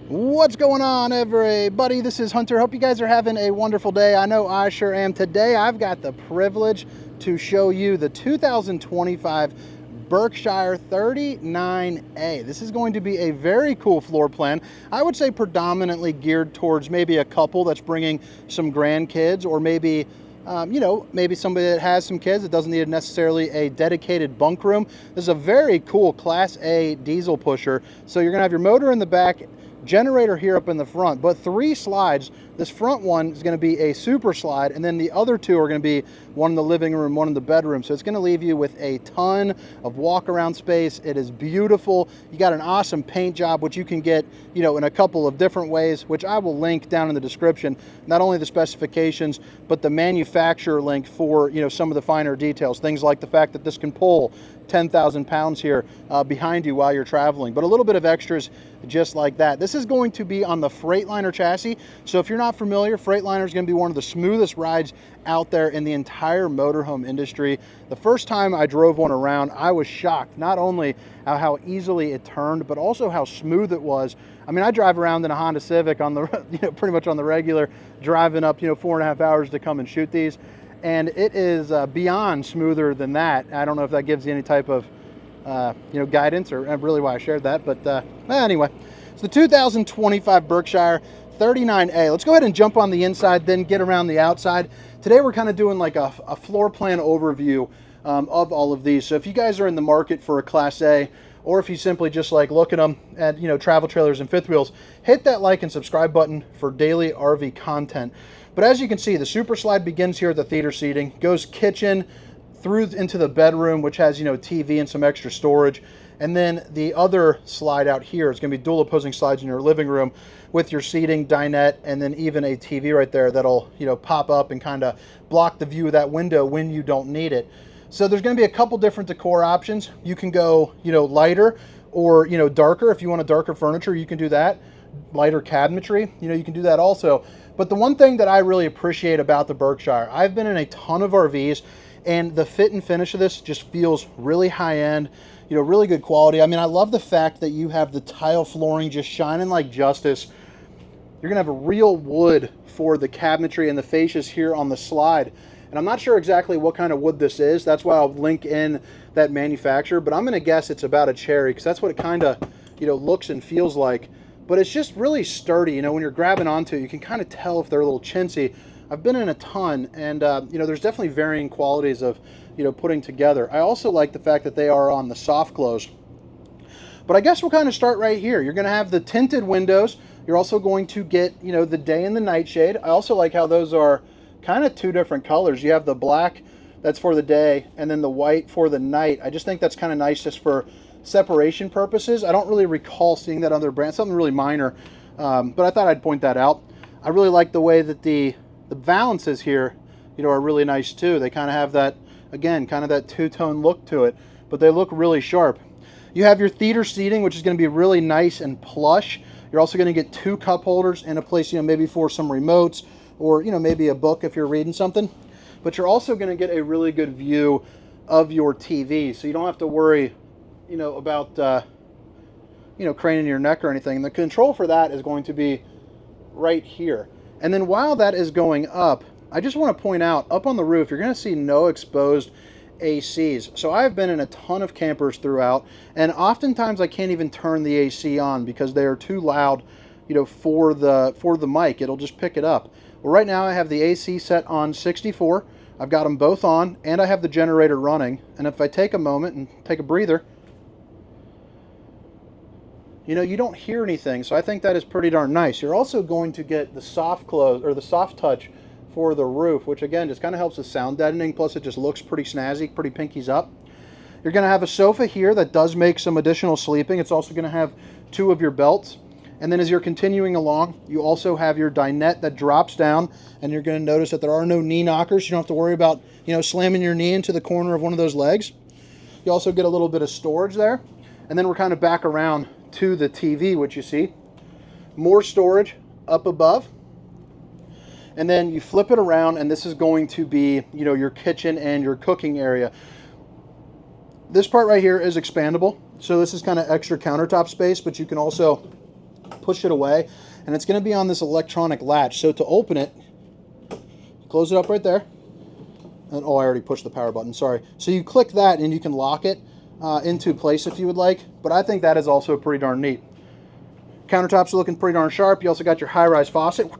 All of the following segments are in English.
What's going on, everybody? This is Hunter. Hope you guys are having a wonderful day. I know I sure am. Today I've got the privilege to show you the 2025 Berkshire 39A. This is going to be a very cool floor plan. I would say predominantly geared towards maybe a couple that's bringing some grandkids, or maybe maybe somebody that has some kids that doesn't need necessarily a dedicated bunk room. This is a very cool Class A diesel pusher. So you're gonna have your motor in the back, generator here up in the front, but 3 slides. This front one is going to be a super slide, and then the other 2 are going to be one in the living room, one in the bedroom. So it's going to leave you with a ton of walk around space. It is beautiful. You got an awesome paint job, which you can get, in a couple of different ways, which I will link down in the description. Not only the specifications, but the manufacturer link for, some of the finer details. Things like the fact that this can pull 10,000 pounds here behind you while you're traveling, but a little bit of extras just like that. This is going to be on the Freightliner chassis. So if you're not familiar, Freightliner is going to be one of the smoothest rides out there in the entire motorhome industry. The first time I drove one around, I was shocked, not only how easily it turned, but also how smooth it was. I mean, I drive around in a Honda Civic on the, pretty much on the regular, driving up, 4.5 hours to come and shoot these. And it is beyond smoother than that. I don't know if that gives you any type of, guidance, or really why I shared that. But anyway, it's the 2025 Berkshire 39A. Let's go ahead and jump on the inside, then get around the outside. Today we're kind of doing like a floor plan overview of all of these. So if you guys are in the market for a Class A, or if you simply just like looking them at, travel trailers and fifth wheels, hit that like and subscribe button for daily RV content. But as you can see, the super slide begins here at the theater seating, goes kitchen through into the bedroom, which has, TV and some extra storage. And then the other slide out here is going to be dual opposing slides in your living room with your seating, dinette, and then even a TV right there that'll, pop up and kind of block the view of that window when you don't need it. So there's going to be a couple different decor options. You can go, lighter or, darker. If you want a darker furniture, you can do that. Lighter cabinetry, you can do that also. But the one thing that I really appreciate about the Berkshire, I've been in a ton of RVs, and the fit and finish of this just feels really high end, really good quality. I mean, I love the fact that you have the tile flooring just shining like justice. You're gonna have a real wood for the cabinetry and the fascias here on the slide. And I'm not sure exactly what kind of wood this is. That's why I'll link in that manufacturer, but I'm gonna guess it's about a cherry, because that's what it kind of, looks and feels like. But it's just really sturdy. When you're grabbing onto it, you can kind of tell if they're a little chintzy. I've been in a ton, and there's definitely varying qualities of, putting together. I also like the fact that they are on the soft close. But I guess we'll kind of start right here. You're going to have the tinted windows. You're also going to get, the day and the night shade. I also like how those are kind of 2 different colors. You have the black that's for the day, and then the white for the night. I just think that's kind of nice just for separation purposes. I don't really recall seeing that on their brand, something really minor, but I thought I'd point that out. I really like the way that the valances here, are really nice too. They kind of have that, again, kind of that 2-tone look to it, but they look really sharp. You have your theater seating, which is going to be really nice and plush. You're also going to get 2 cup holders and a place, maybe for some remotes, or, maybe a book if you're reading something. But you're also going to get a really good view of your TV, so you don't have to worry, about, craning your neck or anything. And the control for that is going to be right here. And then while that is going up, I just want to point out, up on the roof, you're going to see no exposed ACs. So I've been in a ton of campers throughout, and oftentimes I can't even turn the AC on because they are too loud, for the mic. It'll just pick it up. Well, right now I have the AC set on 64. I've got them both on, and I have the generator running. And if I take a moment and take a breather, you don't hear anything, so I think that is pretty darn nice. You're also going to get the soft close, or the soft touch for the roof, which again just kind of helps with sound deadening, plus it just looks pretty snazzy, pretty pinkies up. You're going to have a sofa here that does make some additional sleeping. It's also going to have 2 of your belts. And then as you're continuing along, you also have your dinette that drops down, and you're going to notice that there are no knee knockers. You don't have to worry about, slamming your knee into the corner of one of those legs. You also get a little bit of storage there. And then we're kind of back around to the TV, which you see. More storage up above. And then you flip it around, and this is going to be, your kitchen and your cooking area. This part right here is expandable. So this is kind of extra countertop space, but you can also push it away, and it's going to be on this electronic latch. So to open it, close it up right there. And, oh, I already pushed the power button, sorry. So you click that and you can lock it into place if you would like, but I think that is also pretty darn neat. Countertops are looking pretty darn sharp. You also got your high-rise faucet,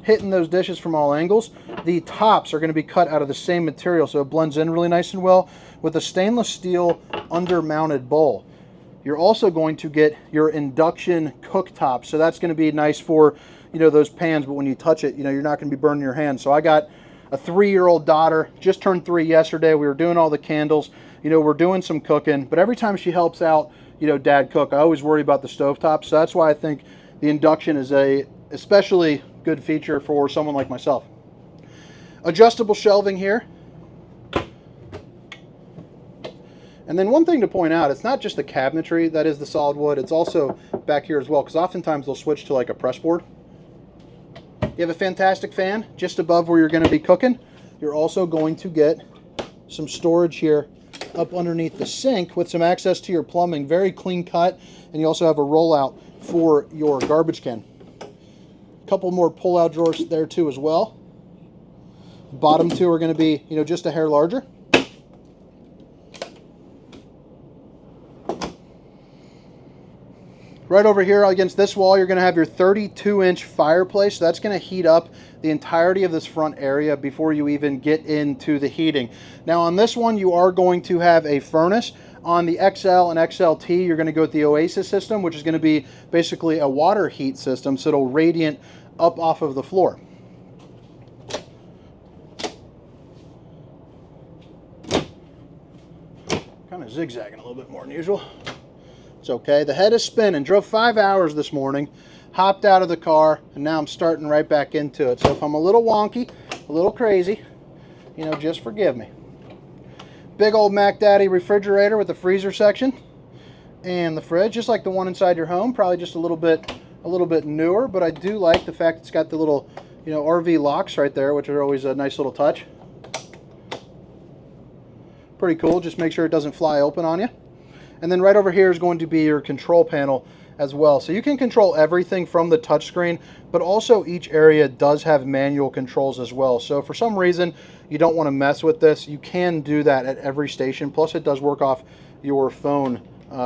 hitting those dishes from all angles. The tops are going to be cut out of the same material, so it blends in really nice and well with a stainless steel under-mounted bowl. You're also going to get your induction cooktop, so that's going to be nice for, you know, those pans, but when you touch it, you know, you're not going to be burning your hands. So I got a 3-year-old daughter, just turned 3 yesterday. We were doing all the candles, you know, we're doing some cooking, but every time she helps out, you know, Dad cook, I always worry about the stovetop. So that's why I think the induction is a especially good feature for someone like myself. Adjustable shelving here. And then one thing to point out, it's not just the cabinetry that is the solid wood, it's also back here as well, because oftentimes they'll switch to like a press board. You have a fantastic fan just above where you're going to be cooking. You're also going to get some storage here up underneath the sink with some access to your plumbing. Very clean cut, and you also have a rollout for your garbage can. A couple more pull-out drawers there too as well. Bottom two are going to be, you know, just a hair larger. Right over here against this wall, you're going to have your 32-inch fireplace. So that's going to heat up the entirety of this front area before you even get into the heating. Now on this one, you are going to have a furnace. On the XL and XLT, you're going to go with the Oasis system, which is going to be basically a water heat system, so it'll radiant up off of the floor. Kind of zigzagging a little bit more than usual. It's okay. The head is spinning. Drove 5 hours this morning, hopped out of the car, and now I'm starting right back into it. So if I'm a little wonky, a little crazy, you know, just forgive me. Big old Mac Daddy refrigerator with the freezer section and the fridge, just like the one inside your home. Probably just a little bit newer, but I do like the fact it's got the little, you know, RV locks right there, which are always a nice little touch. Pretty cool. Just make sure it doesn't fly open on you. And then right over here is going to be your control panel as well. So you can control everything from the touchscreen, but also each area does have manual controls as well. So if for some reason you don't want to mess with this, you can do that at every station. Plus it does work off your phone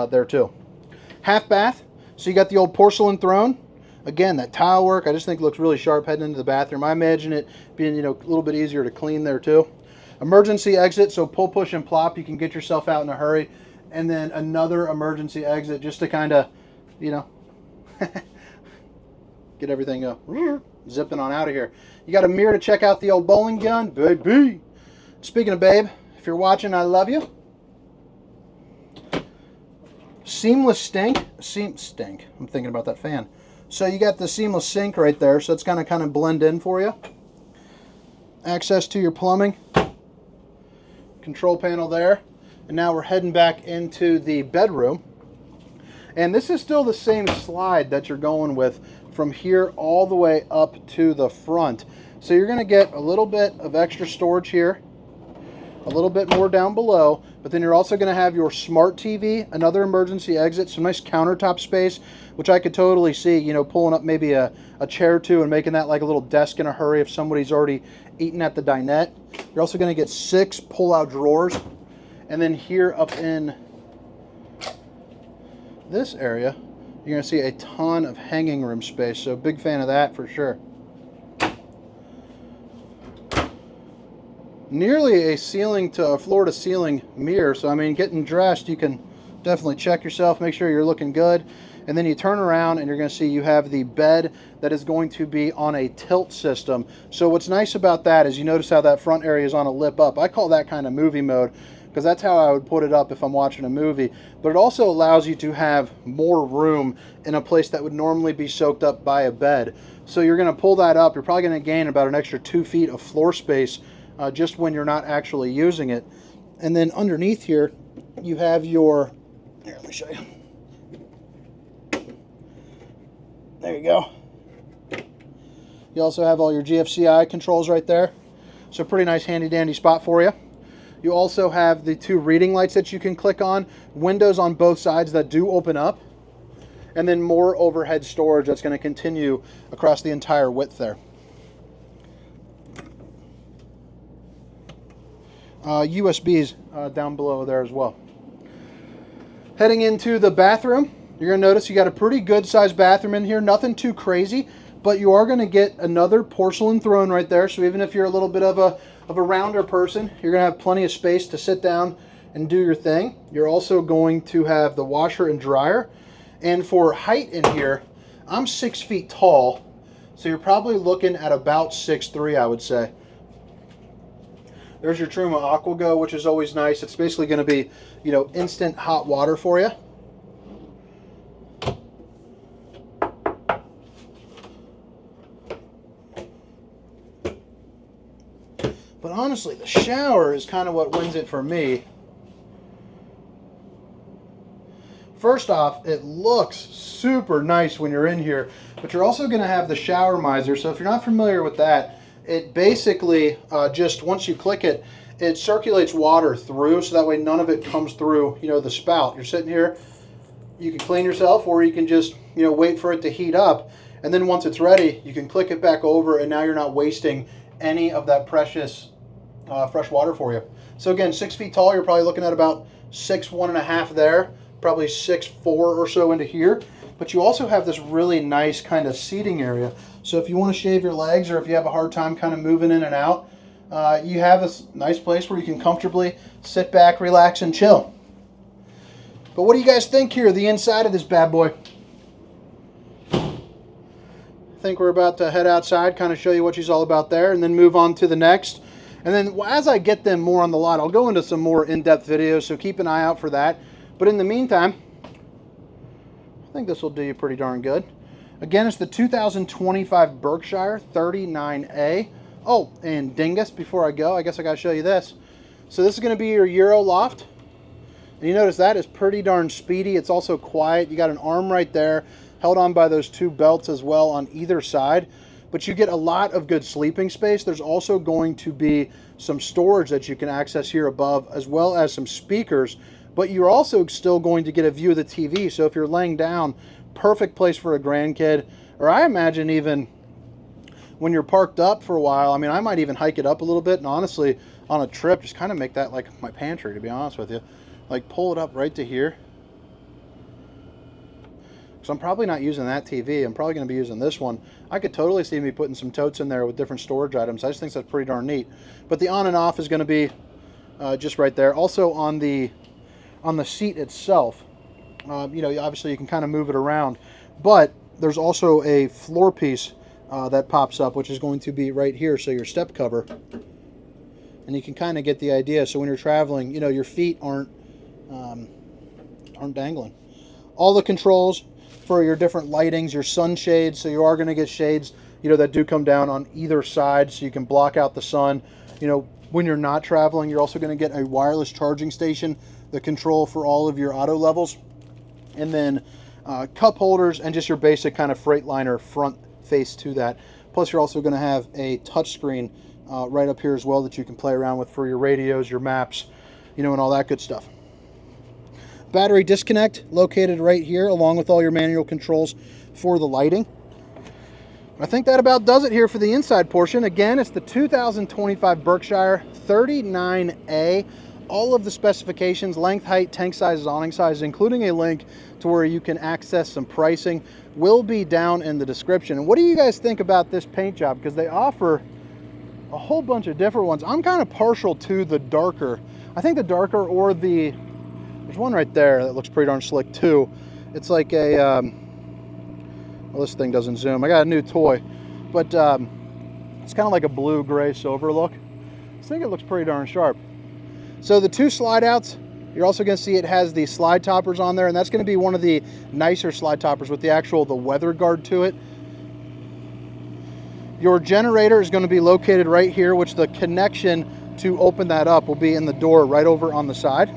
there too. Half bath. So you got the old porcelain throne. Again, that tile work, I just think looks really sharp heading into the bathroom. I imagine it being, you know, a little bit easier to clean there too. Emergency exit, so pull, push, and plop. You can get yourself out in a hurry. And then another emergency exit just to kind of, you know, get everything zipping on out of here. You got a mirror to check out the old bowling gun, baby. Speaking of babe, if you're watching, I love you. Seamless sink. I'm thinking about that fan. So you got the seamless sink right there, so it's going to kind of blend in for you. Access to your plumbing. Control panel there. And now we're heading back into the bedroom. And this is still the same slide that you're going with from here all the way up to the front. So you're going to get a little bit of extra storage here, a little bit more down below, but then you're also going to have your smart TV, another emergency exit, some nice countertop space, which I could totally see, you know, pulling up maybe a chair or two and making that like a little desk in a hurry if somebody's already eaten at the dinette. You're also going to get 6 pull-out drawers. And then here up in this area, you're going to see a ton of hanging room space. So big fan of that for sure. Nearly a ceiling to a floor to ceiling mirror. So I mean, getting dressed, you can definitely check yourself, make sure you're looking good. And then you turn around and you're going to see you have the bed that is going to be on a tilt system. So what's nice about that is you notice how that front area is on a lip up. I call that kind of movie mode, because that's how I would put it up if I'm watching a movie. But it also allows you to have more room in a place that would normally be soaked up by a bed. So you're going to pull that up. You're probably going to gain about an extra 2 feet of floor space just when you're not actually using it. And then underneath here, you have your, here, let me show you. There you go. You also have all your GFCI controls right there. So pretty nice handy dandy spot for you. You also have the 2 reading lights that you can click on, windows on both sides that do open up. and then more overhead storage that's going to continue across the entire width there. USBs down below there as well. Heading into the bathroom, you're going to notice you got a pretty good sized bathroom in here. Nothing too crazy, but you are going to get another porcelain throne right there. So even if you're a little bit of a rounder person, you're going to have plenty of space to sit down and do your thing. You're also going to have the washer and dryer. And for height in here, I'm 6 feet tall, so you're probably looking at about 6'3", I would say. There's your Truma AquaGo, which is always nice. It's basically going to be, you know, instant hot water for you. But honestly, the shower is kind of what wins it for me. First off, it looks super nice when you're in here, but you're also going to have the shower miser. So if you're not familiar with that, it basically just once you click it, it circulates water through, so that way none of it comes through, you know, the spout. You're sitting here, you can clean yourself, or you can just, you know, wait for it to heat up, and then once it's ready, you can click it back over, and now you're not wasting any of that precious fresh water for you. So again, 6 feet tall, you're probably looking at about 6'1.5" there, probably 6'4" or so into here. But you also have this really nice kind of seating area. So if you want to shave your legs, or if you have a hard time kind of moving in and out, you have this nice place where you can comfortably sit back, relax, and chill. But what do you guys think here, the inside of this bad boy? I think we're about to head outside, kind of show you what she's all about there, and then move on to the next. And then as I get them more on the lot, I'll go into some more in-depth videos, so keep an eye out for that. But in the meantime, I think this will do you pretty darn good. Again, it's the 2025 Berkshire 39A. Oh, and dingus, before I go, I guess I got to show you this. So this is going to be your Euro loft. And you notice that is pretty darn speedy. It's also quiet. You got an arm right there, held on by those two belts as well on either side. But you get a lot of good sleeping space. There's also going to be some storage that you can access here above, as well as some speakers. But you're also still going to get a view of the TV. So if you're laying down, perfect place for a grandkid. Or I imagine even when you're parked up for a while, I mean, I might even hike it up a little bit. And honestly, on a trip, just kind of make that like my pantry, to be honest with you. Like pull it up right to here. So I'm probably not using that TV. I'm probably going to be using this one. I could totally see me putting some totes in there with different storage items. I just think that's pretty darn neat. But the on and off is going to be just right there. Also on the seat itself, you know, obviously you can kind of move it around, but there's also a floor piece that pops up, which is going to be right here. So your step cover, and you can kind of get the idea. So when you're traveling, you know, your feet aren't dangling. All the controls for your different lightings, your sunshades. So you are going to get shades, you know, that do come down on either side, so you can block out the sun. You know, when you're not traveling, you're also going to get a wireless charging station, the control for all of your auto levels, and then cup holders and just your basic kind of Freightliner front face to that. Plus you're also going to have a touch screen right up here as well that you can play around with for your radios, your maps, you know, and all that good stuff. Battery disconnect located right here, along with all your manual controls for the lighting. I think that about does it here for the inside portion. Again, it's the 2025 Berkshire 39A. All of the specifications, length, height, tank sizes, awning sizes, including a link to where you can access some pricing, will be down in the description. And what do you guys think about this paint job? Because they offer a whole bunch of different ones. I'm kind of partial to the darker. I think the darker, or the, there's one right there that looks pretty darn slick too. It's like a, well, this thing doesn't zoom. I got a new toy, but it's kind of like a blue, gray, silver look. I think it looks pretty darn sharp. So the two slide outs, you're also going to see it has the slide toppers on there, and that's going to be one of the nicer slide toppers with the weather guard to it. Your generator is going to be located right here, which the connection to open that up will be in the door right over on the side.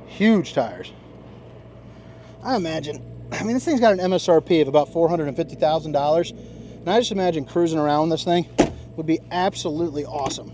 Huge tires. I imagine, I mean, this thing's got an MSRP of about $450,000. And I just imagine cruising around this thing would be absolutely awesome.